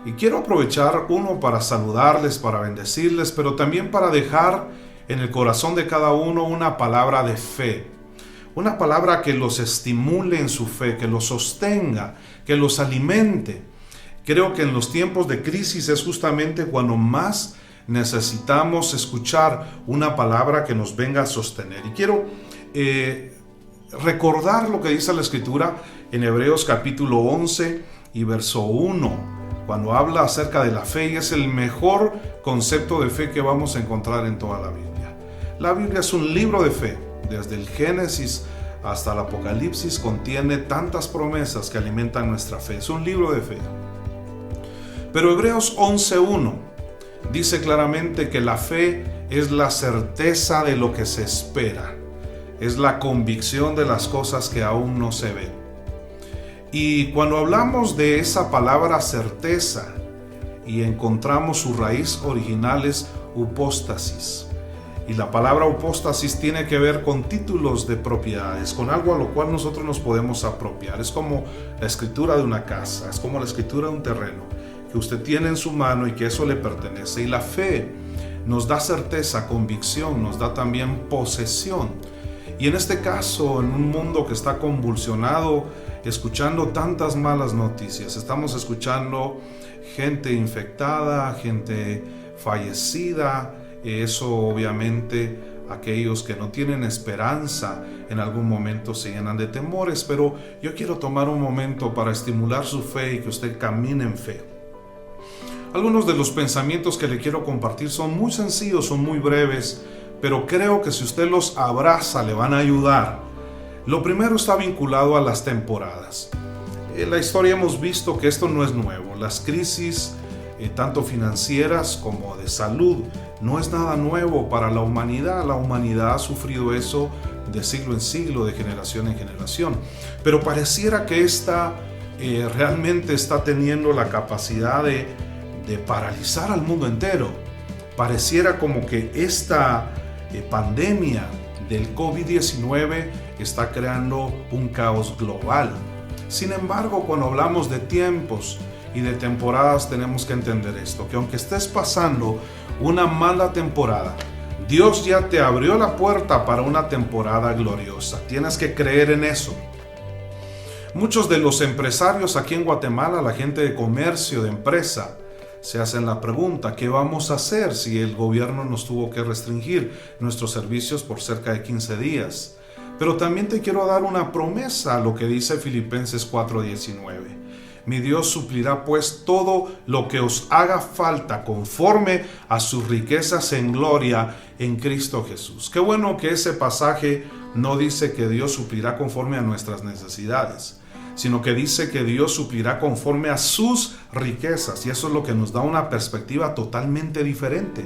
Y quiero aprovechar uno para saludarles, para bendecirles, pero también para dejar en el corazón de cada uno una palabra de fe. Una palabra que los estimule en su fe, que los sostenga, que los alimente. Creo que en los tiempos de crisis es justamente cuando más necesitamos escuchar una palabra que nos venga a sostener. Y quiero recordar lo que dice la Escritura en Hebreos capítulo 11 y verso 1. Cuando habla acerca de la fe, y es el mejor concepto de fe que vamos a encontrar en toda la Biblia. La Biblia es un libro de fe. Desde el Génesis hasta el Apocalipsis contiene tantas promesas que alimentan nuestra fe. Es un libro de fe. Pero Hebreos 11:1 dice claramente que la fe es la certeza de lo que se espera. Es la convicción de las cosas que aún no se ven. Y cuando hablamos de esa palabra certeza y encontramos su raíz original es upóstasis. Y la palabra upóstasis tiene que ver con títulos de propiedades, con algo a lo cual nosotros nos podemos apropiar. Es como la escritura de una casa, es como la escritura de un terreno que usted tiene en su mano y que eso le pertenece. Y la fe nos da certeza, convicción, nos da también posesión. Y en este caso, en un mundo que está convulsionado, escuchando tantas malas noticias, estamos escuchando gente infectada, gente fallecida. Eso obviamente aquellos que no tienen esperanza en algún momento se llenan de temores, pero yo quiero tomar un momento para estimular su fe y que usted camine en fe. Algunos de los pensamientos que le quiero compartir son muy sencillos, son muy breves, pero creo que si usted los abraza le van a ayudar. Lo primero está vinculado a las temporadas. En la historia hemos visto que esto no es nuevo. Las crisis, tanto financieras como de salud, no es nada nuevo para la humanidad. La humanidad ha sufrido eso de siglo en siglo, de generación en generación. Pero pareciera que esta realmente está teniendo la capacidad de paralizar al mundo entero. Pareciera como que esta pandemia del COVID-19 está creando un caos global. Sin embargo, cuando hablamos de tiempos y de temporadas, tenemos que entender esto, que aunque estés pasando una mala temporada, Dios ya te abrió la puerta para una temporada gloriosa. Tienes que creer en eso. Muchos de los empresarios aquí en Guatemala, la gente de comercio, de empresa, se hacen la pregunta, ¿qué vamos a hacer si el gobierno nos tuvo que restringir nuestros servicios por cerca de 15 días? Pero también te quiero dar una promesa, lo que dice Filipenses 4:19. Mi Dios suplirá pues todo lo que os haga falta conforme a sus riquezas en gloria en Cristo Jesús. Qué bueno que ese pasaje no dice que Dios suplirá conforme a nuestras necesidades, sino que dice que Dios suplirá conforme a sus riquezas. Y eso es lo que nos da una perspectiva totalmente diferente.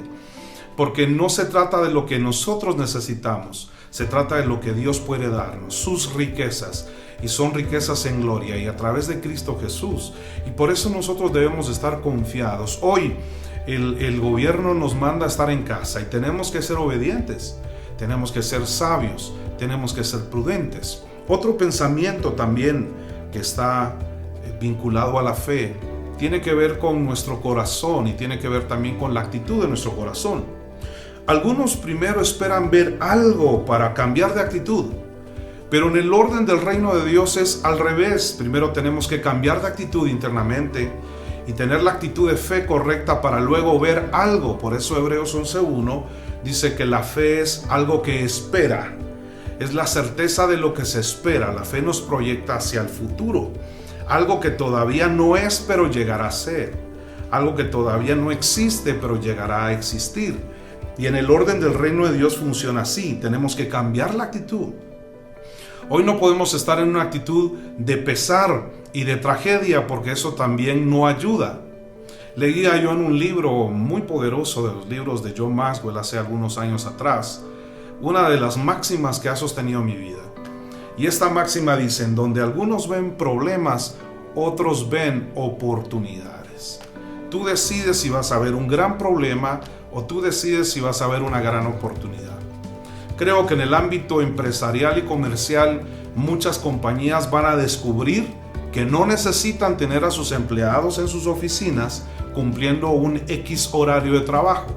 Porque no se trata de lo que nosotros necesitamos, se trata de lo que Dios puede darnos, sus riquezas. Y son riquezas en gloria y a través de Cristo Jesús. Y por eso nosotros debemos estar confiados. Hoy el gobierno nos manda a estar en casa y tenemos que ser obedientes, tenemos que ser sabios, tenemos que ser prudentes. Otro pensamiento también que está vinculado a la fe tiene que ver con nuestro corazón y tiene que ver también con la actitud de nuestro corazón. Algunos primero esperan ver algo para cambiar de actitud, pero en el orden del reino de Dios es al revés. Primero tenemos que cambiar de actitud internamente y tener la actitud de fe correcta para luego ver algo. Por eso Hebreos 11:1 dice que la fe es algo que espera. Es la certeza de lo que se espera. La fe nos proyecta hacia el futuro. Algo que todavía no es, pero llegará a ser. Algo que todavía no existe, pero llegará a existir. Y en el orden del reino de Dios funciona así. Tenemos que cambiar la actitud. Hoy no podemos estar en una actitud de pesar y de tragedia, porque eso también no ayuda. Leía yo en un libro muy poderoso de los libros de John Maxwell hace algunos años atrás, una de las máximas que ha sostenido mi vida. Y esta máxima dice: en donde algunos ven problemas, otros ven oportunidades. Tú decides si vas a ver un gran problema o tú decides si vas a ver una gran oportunidad. Creo que en el ámbito empresarial y comercial muchas compañías van a descubrir que no necesitan tener a sus empleados en sus oficinas cumpliendo un X horario de trabajo,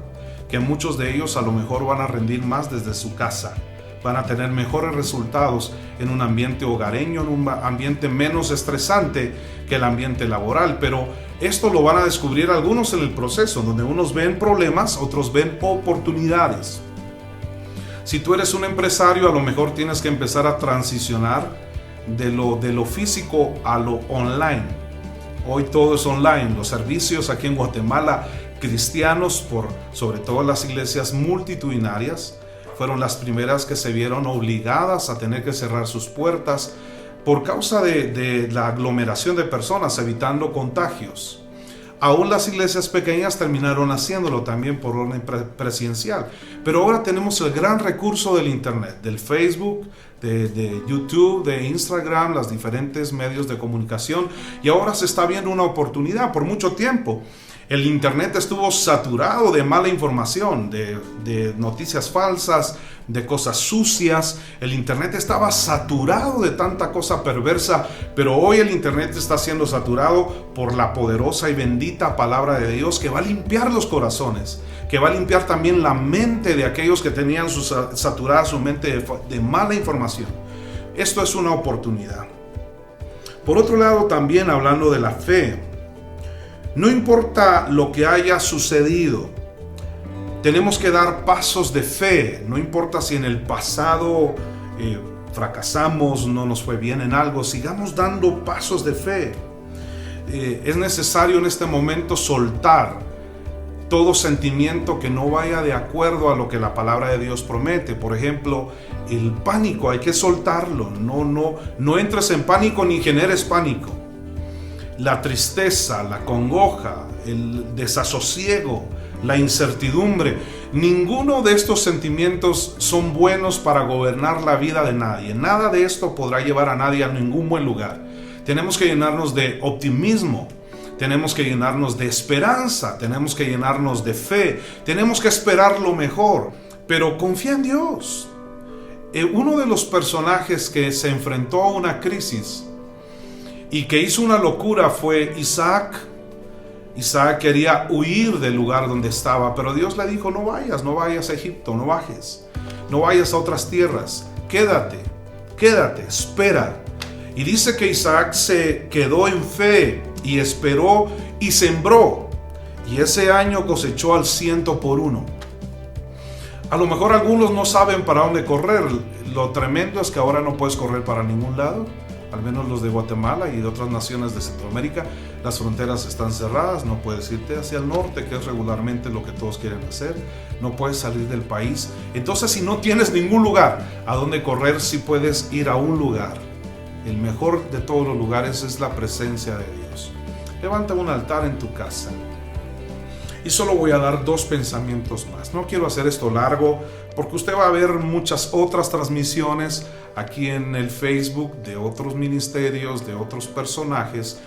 que muchos de ellos a lo mejor van a rendir más desde su casa, van a tener mejores resultados en un ambiente hogareño, en un ambiente menos estresante que el ambiente laboral. Pero esto lo van a descubrir algunos en el proceso, donde unos ven problemas, otros ven oportunidades. Si tú eres un empresario, a lo mejor tienes que empezar a transicionar de lo físico a lo online. Hoy todo es online. Los servicios aquí en Guatemala, cristianos, sobre todo las iglesias multitudinarias, fueron las primeras que se vieron obligadas a tener que cerrar sus puertas por causa de la aglomeración de personas, evitando contagios. Aún las iglesias pequeñas terminaron haciéndolo también por orden presidencial. Pero ahora tenemos el gran recurso del internet, del Facebook, de YouTube, de Instagram, los diferentes medios de comunicación. Y ahora se está viendo una oportunidad. Por mucho tiempo el internet estuvo saturado de mala información, de noticias falsas, de cosas sucias. El internet estaba saturado de tanta cosa perversa, pero hoy el internet está siendo saturado por la poderosa y bendita palabra de Dios, que va a limpiar los corazones, que va a limpiar también la mente de aquellos que tenían saturada su mente de mala información. Esto es una oportunidad. Por otro lado, también hablando de la fe, no importa lo que haya sucedido, tenemos que dar pasos de fe. No importa si en el pasado fracasamos, no nos fue bien en algo, sigamos dando pasos de fe. Es necesario en este momento soltar todo sentimiento que no vaya de acuerdo a lo que la palabra de Dios promete. Por ejemplo, el pánico, hay que soltarlo. No entres en pánico ni generes pánico. La tristeza, la congoja, el desasosiego, la incertidumbre, ninguno de estos sentimientos son buenos para gobernar la vida de nadie. Nada de esto podrá llevar a nadie a ningún buen lugar. Tenemos que llenarnos de optimismo, tenemos que llenarnos de esperanza, tenemos que llenarnos de fe, tenemos que esperar lo mejor, pero confía en Dios. Uno de los personajes que se enfrentó a una crisis y que hizo una locura fue Isaac. Isaac quería huir del lugar donde estaba, pero Dios le dijo: no vayas a Egipto, no vayas a otras tierras, quédate, espera. Y dice que Isaac se quedó en fe y esperó y sembró, y ese año cosechó al 100%. A lo mejor algunos no saben para dónde correr. Lo tremendo es que ahora no puedes correr para ningún lado. Al menos los de Guatemala y de otras naciones de Centroamérica, las fronteras están cerradas, no puedes irte hacia el norte, que es regularmente lo que todos quieren hacer, no puedes salir del país. Entonces, si no tienes ningún lugar a donde correr, sí puedes ir a un lugar. El mejor de todos los lugares es la presencia de Dios. Levanta un altar en tu casa. Y solo voy a dar 2 pensamientos más. No quiero hacer esto largo, porque usted va a ver muchas otras transmisiones aquí en el Facebook de otros ministerios, de otros personajes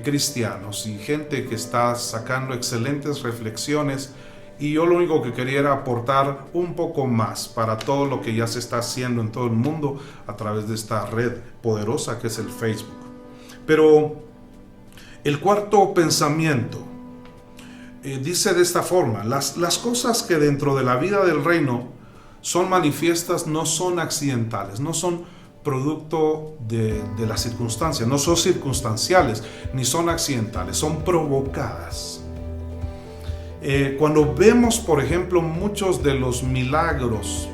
cristianos y gente que está sacando excelentes reflexiones. Y yo lo único que quería era aportar un poco más para todo lo que ya se está haciendo en todo el mundo a través de esta red poderosa que es el Facebook. Pero el cuarto pensamiento dice de esta forma: las cosas que dentro de la vida del reino son manifiestas no son accidentales, no son producto de las circunstancias, no son circunstanciales ni son accidentales, son provocadas. Cuando vemos, por ejemplo, muchos de los milagros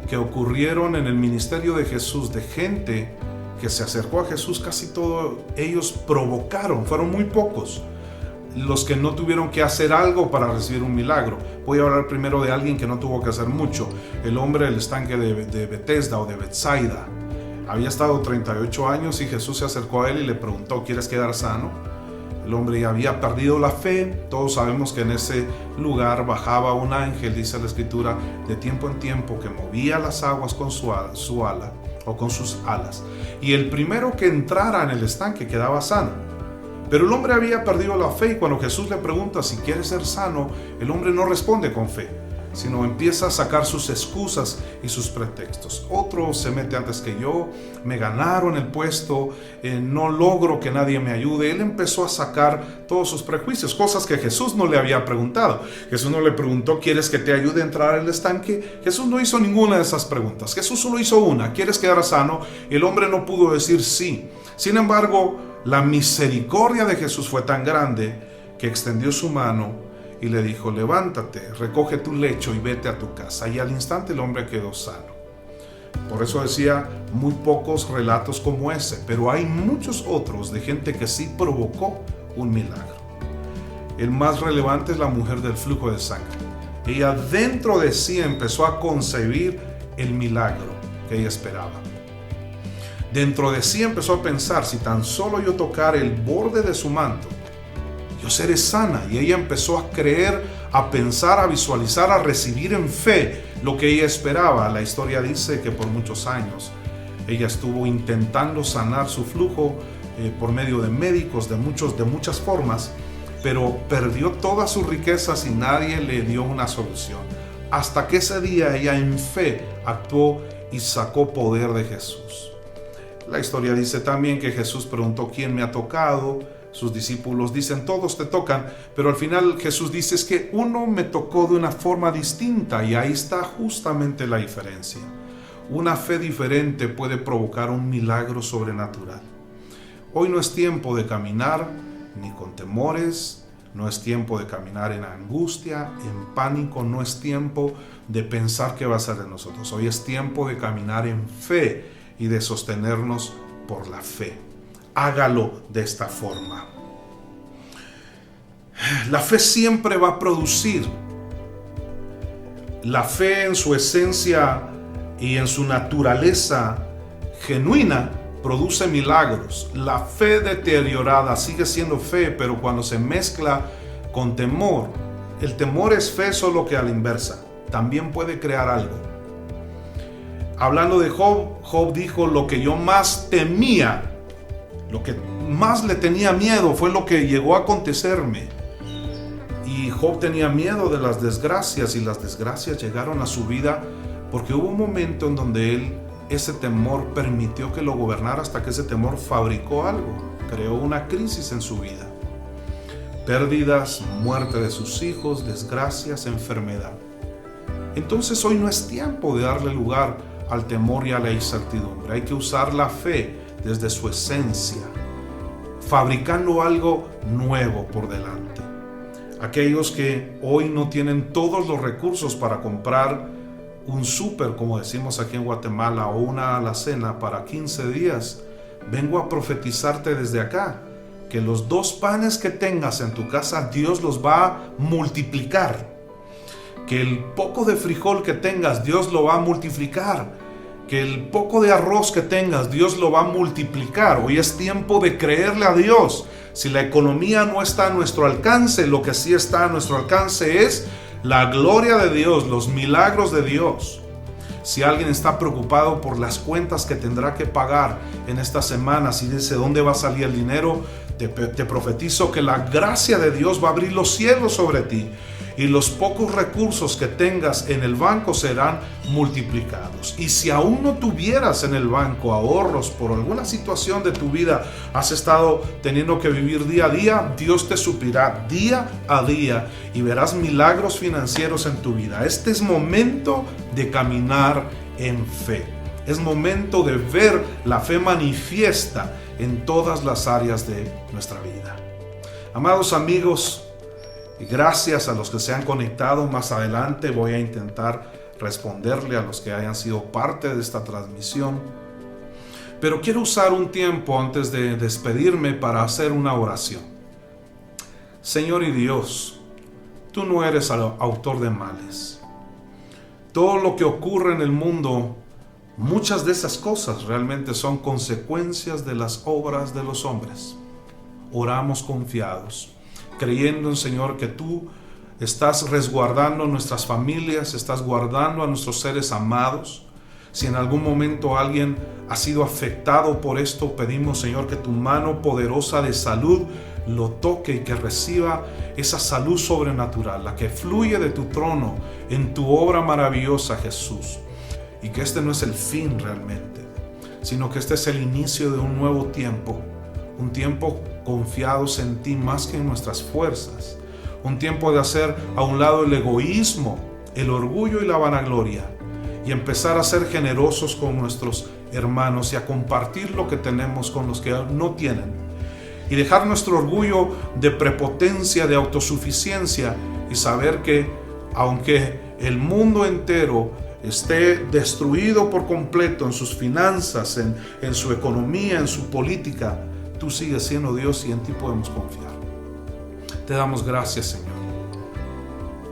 que ocurrieron en el ministerio de Jesús, de gente que se acercó a Jesús, casi todos ellos provocaron, fueron muy pocos los que no tuvieron que hacer algo para recibir un milagro. Voy a hablar primero de alguien que no tuvo que hacer mucho: el hombre del estanque de Bethesda o de Bethsaida. Había estado 38 años y Jesús se acercó a él y le preguntó: ¿quieres quedar sano? El hombre ya había perdido la fe. Todos sabemos que en ese lugar bajaba un ángel, dice la escritura, de tiempo en tiempo, que movía las aguas con su ala o con sus alas, y el primero que entrara en el estanque quedaba sano. Pero el hombre había perdido la fe, y cuando Jesús le pregunta si quiere ser sano, el hombre no responde con fe, sino empieza a sacar sus excusas y sus pretextos. Otro se mete antes que yo, me ganaron el puesto, no logro que nadie me ayude. Él empezó a sacar todos sus prejuicios, cosas que Jesús no le había preguntado. Jesús no le preguntó, ¿quieres que te ayude a entrar al estanque? Jesús no hizo ninguna de esas preguntas. Jesús solo hizo una, ¿quieres quedar sano? Y el hombre no pudo decir sí. Sin embargo, la misericordia de Jesús fue tan grande que extendió su mano y le dijo, levántate, recoge tu lecho y vete a tu casa. Y al instante el hombre quedó sano. Por eso decía, muy pocos relatos como ese, pero hay muchos otros de gente que sí provocó un milagro. El más relevante es la mujer del flujo de sangre. Ella dentro de sí empezó a concebir el milagro que ella esperaba. Dentro de sí empezó a pensar, si tan solo yo tocar el borde de su manto, yo seré sana. Y ella empezó a creer, a pensar, a visualizar, a recibir en fe lo que ella esperaba. La historia dice que por muchos años ella estuvo intentando sanar su flujo por medio de médicos, de muchas formas, pero perdió todas sus riquezas y nadie le dio una solución. Hasta que ese día ella en fe actuó y sacó poder de Jesús. La historia dice también que Jesús preguntó, ¿quién me ha tocado? Sus discípulos dicen, todos te tocan, pero al final Jesús dice, es que uno me tocó de una forma distinta, y ahí está justamente la diferencia. Una fe diferente puede provocar un milagro sobrenatural. Hoy no es tiempo de caminar ni con temores, no es tiempo de caminar en angustia, en pánico, no es tiempo de pensar qué va a ser de nosotros. Hoy es tiempo de caminar en fe y de sostenernos por la fe. Hágalo de esta forma. La fe siempre va a producir. La fe en su esencia y en su naturaleza genuina produce milagros. La fe deteriorada sigue siendo fe, pero cuando se mezcla con temor, el temor es fe solo que a la inversa. También puede crear algo. Hablando de Job, Job dijo, lo que yo más temía, lo que más le tenía miedo fue lo que llegó a acontecerme. Y Job tenía miedo de las desgracias, y las desgracias llegaron a su vida porque hubo un momento en donde ese temor permitió que lo gobernara, hasta que ese temor fabricó algo, creó una crisis en su vida. Pérdidas, muerte de sus hijos, desgracias, enfermedad. Entonces hoy no es tiempo de darle lugar al temor y a la incertidumbre. Hay que usar la fe desde su esencia, fabricando algo nuevo por delante. Aquellos que hoy no tienen todos los recursos para comprar un súper, como decimos aquí en Guatemala, o una alacena para 15 días, vengo a profetizarte desde acá, que los 2 panes que tengas en tu casa, Dios los va a multiplicar. Que el poco de frijol que tengas, Dios lo va a multiplicar. Que el poco de arroz que tengas, Dios lo va a multiplicar. Hoy es tiempo de creerle a Dios. Si la economía no está a nuestro alcance, lo que sí está a nuestro alcance es la gloria de Dios, los milagros de Dios. Si alguien está preocupado por las cuentas que tendrá que pagar en estas semanas y dice, ¿dónde va a salir el dinero? Te profetizo que la gracia de Dios va a abrir los cielos sobre ti, y los pocos recursos que tengas en el banco serán multiplicados. Y si aún no tuvieras en el banco ahorros por alguna situación de tu vida, has estado teniendo que vivir día a día, Dios te suplirá día a día y verás milagros financieros en tu vida. Este es momento de caminar en fe. Es momento de ver la fe manifiesta en todas las áreas de nuestra vida. Amados amigos, gracias a los que se han conectado. Más adelante voy a intentar responderle a los que hayan sido parte de esta transmisión. Pero quiero usar un tiempo antes de despedirme para hacer una oración. Señor y Dios, tú no eres el autor de males. Todo lo que ocurre en el mundo, muchas de esas cosas realmente son consecuencias de las obras de los hombres. Oramos confiados, creyendo, Señor, que tú estás resguardando nuestras familias, estás guardando a nuestros seres amados. Si en algún momento alguien ha sido afectado por esto, pedimos, Señor, que tu mano poderosa de salud lo toque y que reciba esa salud sobrenatural, la que fluye de tu trono en tu obra maravillosa, Jesús. Y que este no es el fin realmente, sino que este es el inicio de un nuevo tiempo, un tiempo confiados en ti más que en nuestras fuerzas, un tiempo de hacer a un lado el egoísmo, el orgullo y la vanagloria, y empezar a ser generosos con nuestros hermanos y a compartir lo que tenemos con los que no tienen, y dejar nuestro orgullo de prepotencia, de autosuficiencia, y saber que aunque el mundo entero esté destruido por completo en sus finanzas, en su economía, en su política, tú sigues siendo Dios y en ti podemos confiar. Te damos gracias, Señor.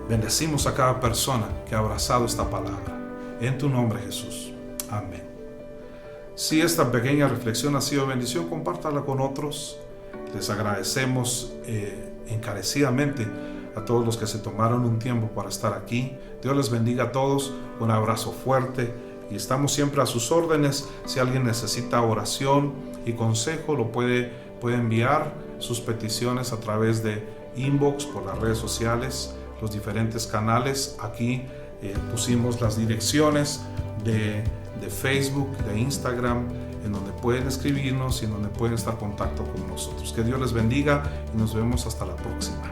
Bendecimos a cada persona que ha abrazado esta palabra. En tu nombre, Jesús. Amén. Si esta pequeña reflexión ha sido bendición, compártala con otros. Les agradecemos encarecidamente a todos los que se tomaron un tiempo para estar aquí. Dios les bendiga a todos. Un abrazo fuerte y estamos siempre a sus órdenes. Si alguien necesita oración y consejo, lo puede enviar sus peticiones a través de inbox por las redes sociales, los diferentes canales. Aquí pusimos las direcciones de Facebook, de Instagram, en donde pueden escribirnos y en donde pueden estar en contacto con nosotros. Que Dios les bendiga y nos vemos hasta la próxima.